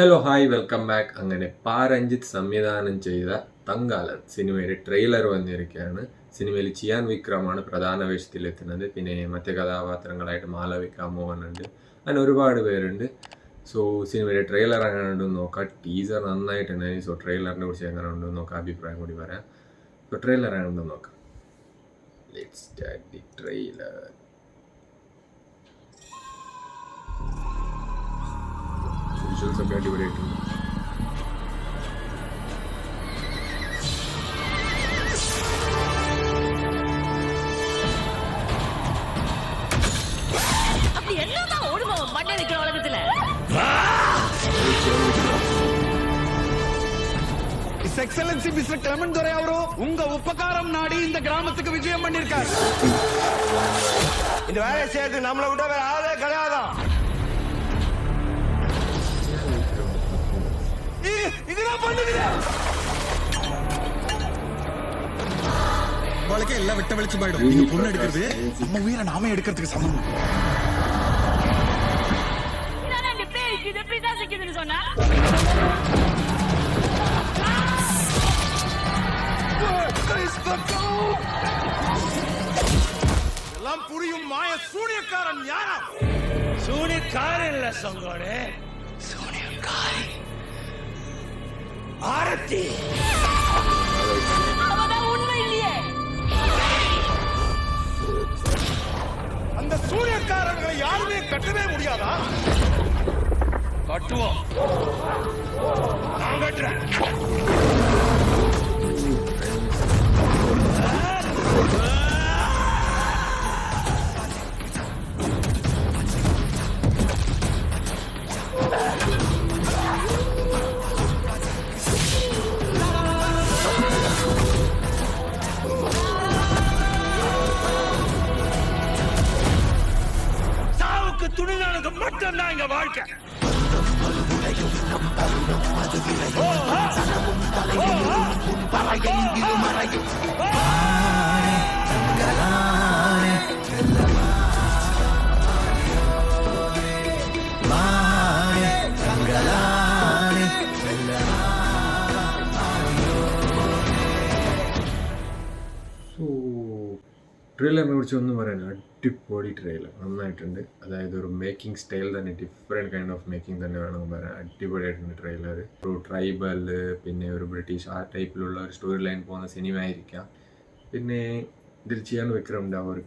Hello hi welcome back. അങ്ങനെ പാരഞ്ജിത്ത് സംവിധാനം ചെയ്ത തങ്കാലൻ സിനിമയുടെ ട്രെയിലർ വന്നിരിക്കുകയാണ്. സിനിമയിൽ ചിയാൻ വിക്രമാണ് പ്രധാന വേഷത്തിലെത്തുന്നത്. പിന്നെ മറ്റ് കഥാപാത്രങ്ങളായിട്ട് മാളവിക മോഹൻ ഉണ്ട്, അങ്ങനെ ഒരുപാട് പേരുണ്ട്. സോ സിനിമയുടെ ട്രെയിലർ എങ്ങനെ ഉണ്ടെന്ന് നോക്കാം. ടീസർ നന്നായിട്ടുണ്ടായി. സോ ട്രെയിലറിനെ കുറിച്ച് എങ്ങനെ ഉണ്ടെന്ന് നോക്കാം, അഭിപ്രായം കൂടി പറയാം. സോ ട്രെയിലർ എങ്ങനെ ഉണ്ടെന്ന് നോക്കാം. Let's start the trailer. Visuals ഒക്കെ അടിപൊളിയായിട്ടുണ്ട്. எக்ஸலன்சி மிஸ்டர் கிளமன் துரை அவரோ உங்க உபகாரம் நாடி இந்த கிராமத்துக்கு விஜயம் பண்ணிருக்காரு. இந்த வேலையை செய்யறது நம்மளை விட வேற ஆளே கிடையாதான். இதுதான் பண்ணுகிறேன். வாழ்க்கை எல்லாம் விட்ட வெளிச்சு போயிடும். நீங்க பொண்ணு எடுக்கிறது நம்ம உயிரை நாமே எடுக்கிறதுக்கு சமம். எல்லாம் புரியும் மாய சூனியக்காரன் யாரா? சூனியக்காரன் இல்ல சொங்கோடு, சூனியக்காரி ஆரத்தி. அவதான் உண்மை இல்லையே. அந்த சூனியக்காரர்களை யாருமே கட்டவே முடியாதா? கட்டுவோம். நான் கட்டுறேன். சாவுக்கு துணிநாளுக்கு மட்டும்தான் இங்க வாழ்க்கை. ട്രെയിലറിനെ കുറിച്ച് ഒന്നും പറയാൻ, അടിപൊളി ട്രെയിലർ, നന്നായിട്ടുണ്ട്. അതായത് ഒരു മേക്കിംഗ് സ്റ്റൈൽ തന്നെ, ഡിഫറെൻറ്റ് കൈൻഡ് ഓഫ് മേക്കിംഗ് തന്നെ വേണമെന്ന് പറയാൻ. അടിപൊളിയായിട്ടുണ്ട് ട്രെയിലർ. ഒരു ട്രൈബൽ, പിന്നെ ഒരു ബ്രിട്ടീഷ് ആ ടൈപ്പിലുള്ള ഒരു സ്റ്റോറി ലൈൻ പോകുന്ന സിനിമ ആയിരിക്കാം. പിന്നെ ഇതിൽ ചിയാൻ വിക്രമിൻ്റെ ആ ഒരു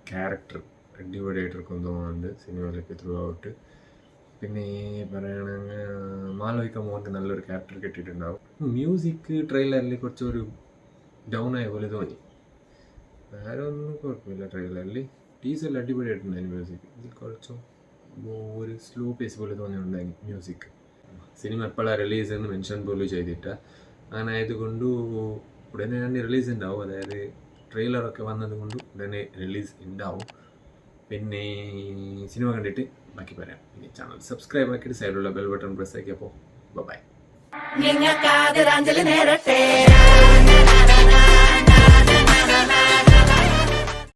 ക്യാരക്ടർ അടിപൊളിയായിട്ടിരിക്കും തോന്നുന്നുണ്ട് സിനിമയിലേക്ക് ത്രൂ ഔട്ട്. പിന്നെ പറയുകയാണെങ്കിൽ മാളവിക മോഹൻ്റെ നല്ലൊരു ക്യാരക്ടർ കിട്ടിയിട്ടുണ്ടാവും. മ്യൂസിക് ട്രെയിലറിൽ കുറച്ചൊരു ഡൗൺ ആയ പോലെ തോന്നി. വേറെ ഒന്നും കുഴപ്പമില്ല. ട്രെയിലറിൽ ടീസറിൽ അടിപൊളിയായിട്ടുണ്ടായി മ്യൂസിക്. ഇതിൽ കുറച്ചും ഒരു സ്ലോ പേസ് പോലെ തോന്നിയിട്ടുണ്ടായി മ്യൂസിക്. സിനിമ എപ്പോഴാണ് റിലീസ് എന്ന് മെൻഷൻ പോലും ചെയ്തിട്ട്, അങ്ങനെ ആയതുകൊണ്ട് ഉടനെ തന്നെ റിലീസ് ഉണ്ടാവും. അതായത് ട്രെയിലറൊക്കെ വന്നത് കൊണ്ട് ഉടനെ റിലീസ് ഉണ്ടാവും. പിന്നെ സിനിമ കണ്ടിട്ട് ബാക്കി പറയാം. ഇനി ചാനൽ സബ്സ്ക്രൈബ് ആക്കിയിട്ട് സൈഡിലുള്ള ബെൽ ബട്ടൺ പ്രസ് ആക്കിയപ്പോൾ ബൈ.